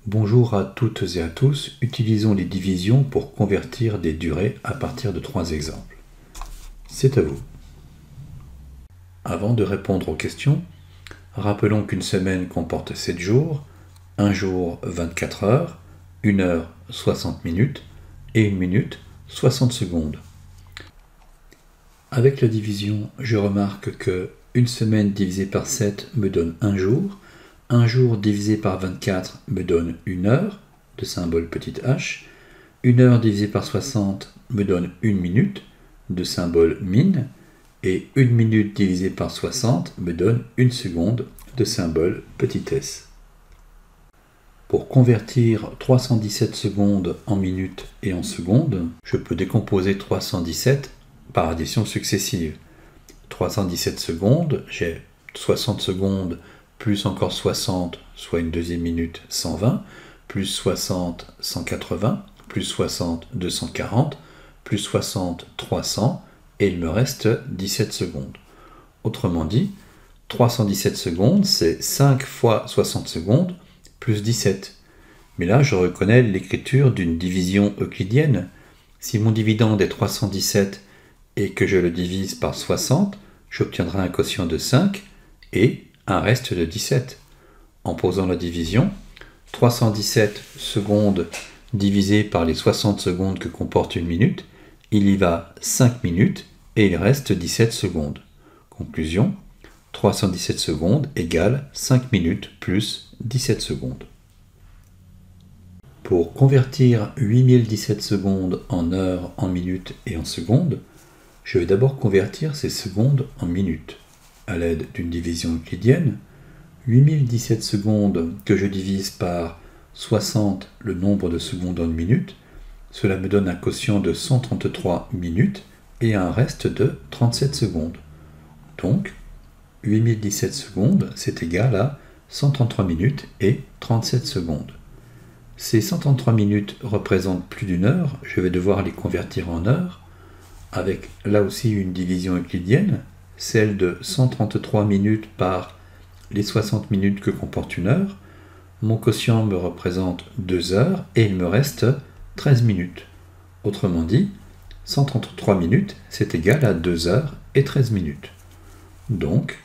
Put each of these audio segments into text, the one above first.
Bonjour à toutes et à tous, utilisons les divisions pour convertir des durées à partir de 3 exemples. C'est à vous. Avant de répondre aux questions, rappelons qu'une semaine comporte 7 jours, un jour 24 heures, 1 heure 60 minutes et 1 minute 60 secondes. Avec la division, je remarque que une semaine divisée par 7 me donne un jour divisé par 24 me donne 1 heure, de symbole petit h, 1 heure divisée par 60 me donne 1 minute, de symbole min, et 1 minute divisée par 60 me donne 1 seconde, de symbole petit s. Pour convertir 317 secondes en minutes et en secondes, je peux décomposer 317 par addition successive. 317 secondes, j'ai 60 secondes plus encore 60, soit une deuxième minute 120, plus 60 180, plus 60 240, plus 60 300, et il me reste 17 secondes. Autrement dit, 317 secondes, c'est 5 fois 60 secondes, plus 17. Mais là, je reconnais l'écriture d'une division euclidienne. Si mon dividende est 317 et que je le divise par 60, j'obtiendrai un quotient de 5 et un reste de 17. En posant la division, 317 secondes divisé par les 60 secondes que comporte une minute, il y va 5 minutes et il reste 17 secondes. Conclusion, 317 secondes égale 5 minutes plus 17 secondes. Pour convertir 8017 secondes en heures, en minutes et en secondes, je vais d'abord convertir ces secondes en minutes. À l'aide d'une division euclidienne, 8017 secondes que je divise par 60, le nombre de secondes en une minute, cela me donne un quotient de 133 minutes et un reste de 37 secondes. Donc, 8017 secondes, c'est égal à 133 minutes et 37 secondes. Ces 133 minutes représentent plus d'une heure, je vais devoir les convertir en heures, avec là aussi une division euclidienne, celle de 133 minutes par les 60 minutes que comporte une heure. Mon quotient me représente 2 heures et il me reste 13 minutes. Autrement dit, 133 minutes, c'est égal à 2 heures et 13 minutes. Donc,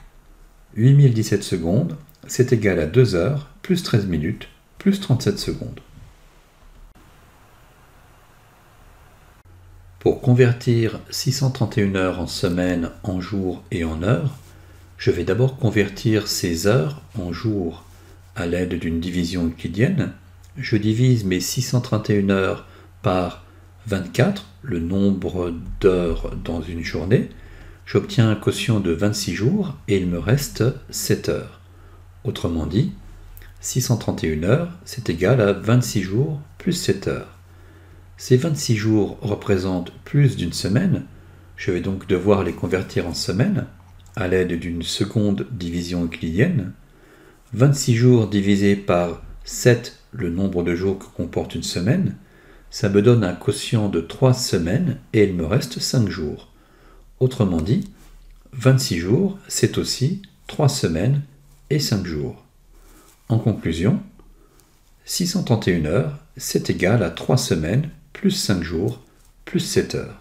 8017 secondes, c'est égal à 2 heures plus 13 minutes plus 37 secondes. Pour convertir 631 heures en semaines, en jours et en heures, je vais d'abord convertir ces heures en jours à l'aide d'une division euclidienne. Je divise mes 631 heures par 24, le nombre d'heures dans une journée. J'obtiens un quotient de 26 jours et il me reste 7 heures. Autrement dit, 631 heures, c'est égal à 26 jours plus 7 heures. Ces 26 jours représentent plus d'une semaine, je vais donc devoir les convertir en semaines à l'aide d'une seconde division euclidienne. 26 jours divisé par 7, le nombre de jours que comporte une semaine, ça me donne un quotient de 3 semaines et il me reste 5 jours. Autrement dit, 26 jours, c'est aussi 3 semaines et 5 jours. En conclusion, 631 heures, c'est égal à 3 semaines plus 5 jours plus 7 heures.